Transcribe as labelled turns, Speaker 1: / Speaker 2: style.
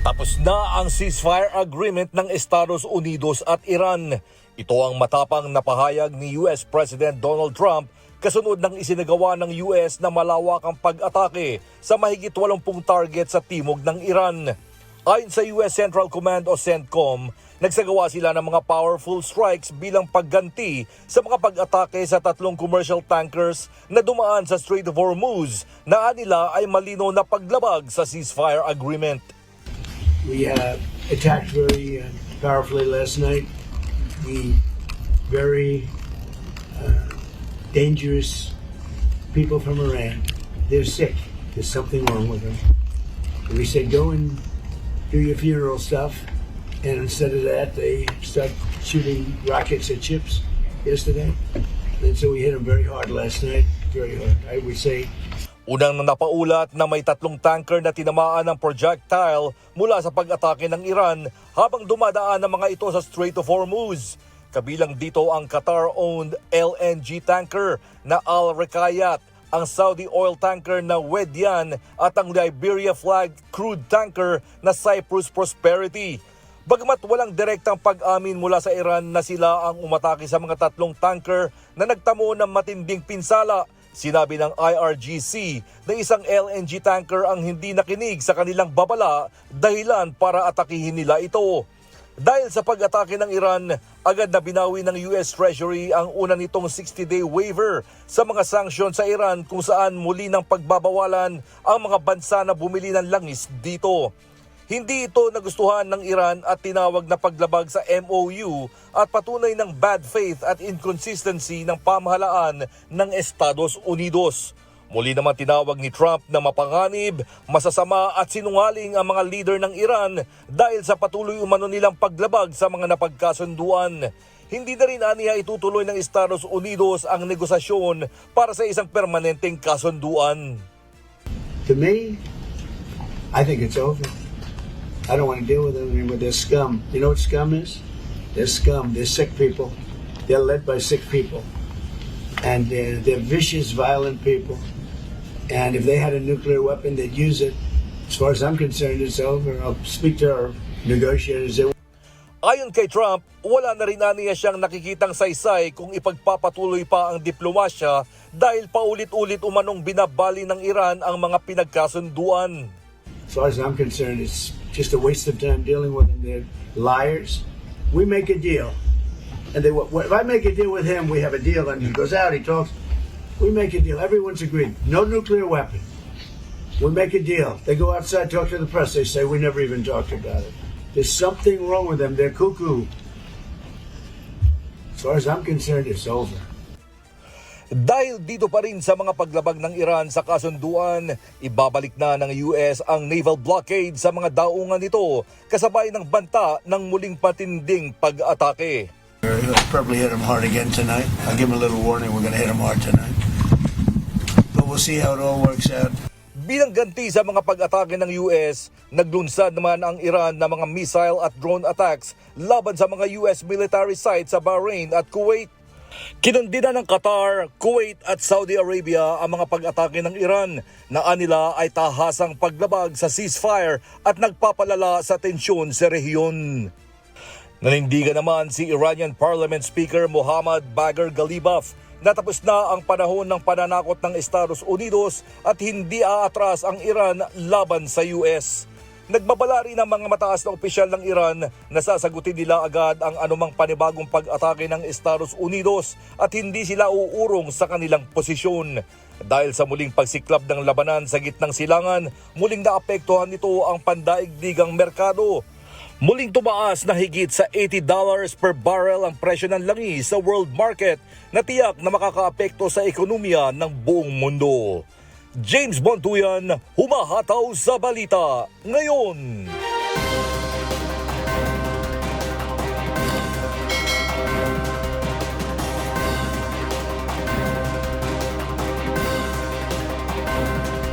Speaker 1: Tapos na ang ceasefire agreement ng Estados Unidos at Iran. Ito ang matapang na pahayag ni US President Donald Trump kasunod ng isinagawa ng US na malawakang pag-atake sa mahigit 80 target sa timog ng Iran. Ayon sa US Central Command o CENTCOM, nagsagawa sila ng mga powerful strikes bilang pagganti sa mga pag-atake sa 3 commercial tankers na dumaan sa Strait of Hormuz na anila ay malinaw na paglabag sa ceasefire agreement.
Speaker 2: We attacked very powerfully last night. The very dangerous people from Iran, they're sick. There's something wrong with them. And we said, go and do your funeral stuff. And instead of that, they start shooting rockets at ships yesterday. And so we hit them very hard last night, very hard. I would say
Speaker 1: Unang napaulat na may 3 tanker na tinamaan ng projectile mula sa pag-atake ng Iran habang dumadaan ang mga ito sa Strait of Hormuz. Kabilang dito ang Qatar-owned LNG tanker na Al Rikayat, ang Saudi oil tanker na Wedyan at ang Liberia-flagged crude tanker na Cyprus Prosperity. Bagamat walang direktang pag-amin mula sa Iran na sila ang umatake sa mga 3 tanker na nagtamo ng matinding pinsala, sinabi ng IRGC na isang LNG tanker ang hindi nakinig sa kanilang babala dahilan para atakihin nila ito. Dahil sa pag-atake ng Iran, agad na binawi ng US Treasury ang una nitong 60-day waiver sa mga sanksyon sa Iran kung saan muli ng pagbabawalan ang mga bansa na bumili ng langis dito. Hindi ito nagustuhan ng Iran at tinawag na paglabag sa MOU at patunay ng bad faith at inconsistency ng pamahalaan ng Estados Unidos. Muli naman tinawag ni Trump na mapanganib, masasama at sinungaling ang mga leader ng Iran dahil sa patuloy umano nilang paglabag sa mga napagkasunduan. Hindi na rin aniya itutuloy ng Estados Unidos ang negosasyon para sa isang permanenteng kasunduan.
Speaker 2: to me, I think it's over. I don't want to deal with them anymore. They're scum. You know what scum is? They're scum. They're sick people. They're led by sick people. And they're vicious, violent people. And if they had a nuclear weapon, they'd use it. As far as I'm concerned, it's over. I'll speak to our negotiators.
Speaker 1: Ayon kay Trump, wala na rin niya siyang nakikitang saysay kung ipagpapatuloy pa ang diplomasya dahil paulit-ulit umanong binabali ng Iran ang mga pinagkasunduan.
Speaker 2: As far as I'm concerned, it's just a waste of time dealing with them. They're liars. We make a deal. And if I make a deal with him, we have a deal, and he goes out, he talks. We make a deal. Everyone's agreed. No nuclear weapon. We make a deal. They go outside, talk to the press. They say, we never even talked about it. There's something wrong with them. They're cuckoo. As far as I'm concerned, it's over.
Speaker 1: Dahil dito pa rin sa mga paglabag ng Iran sa kasunduan, ibabalik na ng US ang naval blockade sa mga daungan nito kasabay ng banta ng muling patinding pag-atake.
Speaker 2: We'll probably hit them hard again tonight. I'll give them a little warning. We're going to hit them hard tonight. But we'll see how it all works out.
Speaker 1: Bilang ganti sa mga pag-atake ng US, naglunsad naman ang Iran ng mga missile at drone attacks laban sa mga US military sites sa Bahrain at Kuwait. Kinundina ng Qatar, Kuwait at Saudi Arabia ang mga pag-atake ng Iran na anila ay tahasang paglabag sa ceasefire at nagpapalala sa tensyon sa rehiyon. Nanindigan naman si Iranian Parliament Speaker Mohammad Bagher Ghalibaf na tapos na ang panahon ng pananakot ng Estados Unidos at hindi aatras ang Iran laban sa US. Nagbabala rin ang mga mataas na opisyal ng Iran na sasagutin nila agad ang anumang panibagong pag-atake ng Estados Unidos at hindi sila uurong sa kanilang posisyon. Dahil sa muling pagsiklab ng labanan sa gitnang silangan, muling naapektuhan nito ang pandaigdigang merkado. Muling tumaas na higit sa $80 per barrel ang presyo ng langis sa world market na tiyak na makakaapekto sa ekonomiya ng buong mundo. James Bontuyan, humahataw sa balita ngayon.